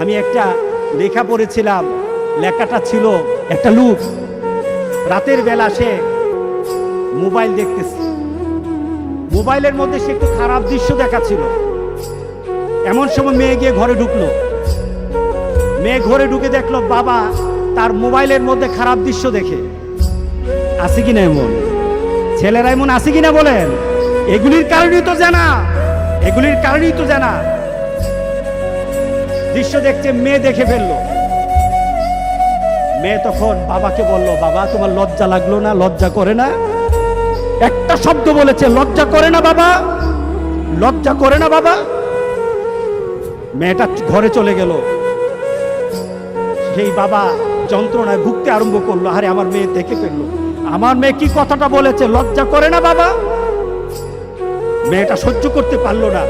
আমি একটা লেখা পড়েছিলাম, লেখাটা ছিল একটা লোক রাতের বেলা সে মোবাইল দেখতেছে, মোবাইলের মধ্যে সে একটু খারাপ দৃশ্য দেখাচ্ছিল। এমন সময় মেয়ে গিয়ে ঘরে ঢুকলো, মেয়ে ঘরে ঢুকে দেখলো বাবা তার মোবাইলের মধ্যে খারাপ দৃশ্য দেখে। আছে কিনা এমন ছেলেরা, এমন আছে কিনা বলেন? এগুলির কারণেই তো জানা, এগুলির কারণেই তো জানা দৃশ্য দেখছে, মেয়ে দেখে ফেললো। মেয়ে তখন বাবাকে বলল, বাবা তোমার লজ্জা লাগলো না? লজ্জা করে না? একটা শব্দ বলেছে, লজ্জা করে না বাবা, লজ্জা করে না বাবা। মেয়েটা ঘরে চলে গেল। সেই বাবা যন্ত্রণায় ভুগতে আরম্ভ করলো, আরে আমার মেয়ে দেখে ফেললো, আমার মেয়ে কি কথাটা বলেছে, লজ্জা করে না বাবা। মেয়েটা সহ্য করতে পারলো না,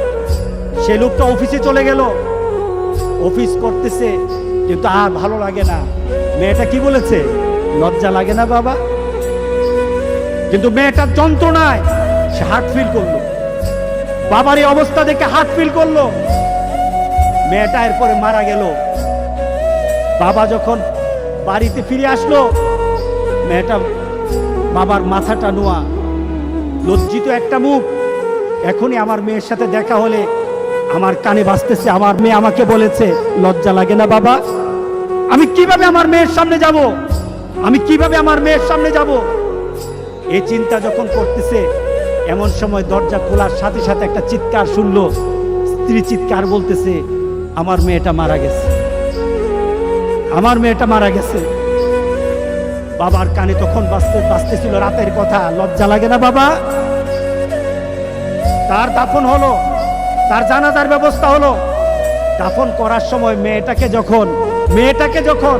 সে লোকটা অফিসে চলে গেল, অফিস করতেছে কিন্তু আর ভালো লাগে না। মেয়েটা কি বলেছে, লজ্জা লাগে না বাবা। কিন্তু মেয়েটার যন্ত্রণায় সে হার্ট ফিল করলো, বাবার এই অবস্থা দেখে হার্ট ফিল করলো। মেয়েটা এরপরে মারা গেল। বাবা যখন বাড়িতে ফিরে আসলো, মেয়েটা বাবার মাথাটা নোয়া, লজ্জিত একটা মুখ। এখনই আমার মেয়ের সাথে দেখা হলে আমার কানে বাজতেছে, আমার মেয়ে আমাকে বলেছে লজ্জা লাগে না বাবা। আমি কিভাবে আমার মেয়ের সামনে যাব, আমি কিভাবে আমার মেয়ের সামনে যাব? এই চিন্তা যখন করতেছে, এমন সময় দরজা খোলার সাথে সাথে একটা চিৎকার শুনলো। স্ত্রী চিৎকার বলতেছে, আমার মেয়েটা মারা গেছে, আমার মেয়েটা মারা গেছে। বাবার কানে তখন বাজতেছিল রাতের কথা, লজ্জা লাগে না বাবা। তার দাফন হলো, তার জানাজার ব্যবস্থা হলো। দাফন করার সময় মেয়েটাকে যখন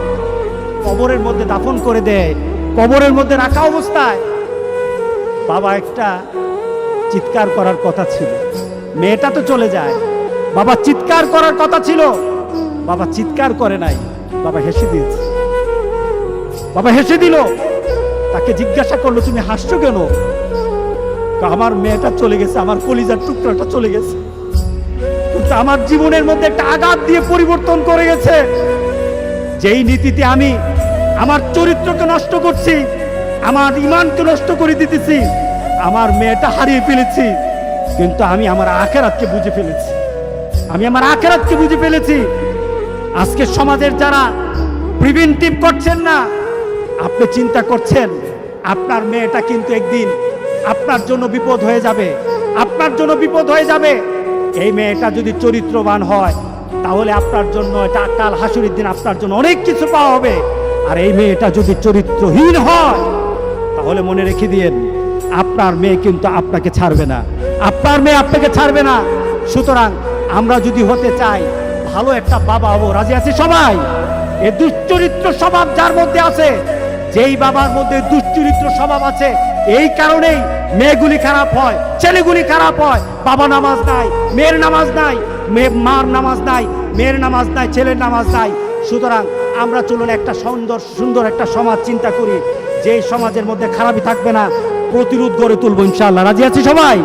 কবরের মধ্যে দাফন করে দেয়, কবরের মধ্যে রাখা অবস্থায় বাবা একটা চিৎকার করার কথা ছিল। মেয়েটা তো চলে যায়, বাবা চিৎকার করার কথা ছিল, বাবা চিৎকার করে নাই, বাবা হেসে দিয়েছে। বাবা হেসে দিল। তাকে জিজ্ঞাসা করলো, তুমি হাসছো কেন? আমার মেয়েটা চলে গেছে, আমার কলিজার টুকরাটা চলে গেছে, কিন্তু আমার জীবনের মধ্যে একটা আঘাত দিয়ে পরিবর্তন করে গেছে। যেই নীতিতে আমি আমার চরিত্রকে নষ্ট করছি, আমার ঈমানকে নষ্ট করে দিতেছি, আমার মেয়েটা হারিয়ে ফেলেছি, কিন্তু আমি আমার আখিরাতকে বুঝে ফেলেছি, আমি আমার আখিরাতকে বুঝে ফেলেছি। আজকে সমাজের যারা প্রিভেন্টিভ করছেন না, আপনি চিন্তা করছেন আপনার মেয়েটা কিন্তু একদিন আপনার জন্য বিপদ হয়ে যাবে, আপনার জন্য বিপদ হয়ে যাবে। এই মেয়েটা যদি চরিত্রবান হয় তাহলে আপনার জন্য এটা কাল হাসুরের দিন আপনার জন্য অনেক কিছু পাওয়া হবে। আর এই মেয়েটা যদি চরিত্রহীন হয় তাহলে মনে রেখে দিয়েন, আপনার মেয়ে কিন্তু আপনাকে ছাড়বে না, আপনার মেয়ে আপনাকে ছাড়বে না। সুতরাং আমরা যদি হতে চাই ভালো একটা বাবা হবো, রাজি আছি সবাই? এই দুশ্চরিত্র স্বভাব যার মধ্যে আছে, যেই বাবার মধ্যে দুশ্চরিত্র স্বভাব আছে, এই কারণেই মেয়েগুলি খারাপ হয়, ছেলেগুলি খারাপ হয়। বাবা নামাজ নাই, মেয়ের নামাজ নাই, মার নামাজ নাই, মেয়ের নামাজ নাই, ছেলের নামাজ নাই। সুতরাং আমরা চলুন একটা সুন্দর একটা সমাজ চিন্তা করি, যেই সমাজের মধ্যে খারাপই থাকবে না, প্রতিরোধ গড়ে তুলবো ইনশাআল্লাহ। রাজি আছি সবাই?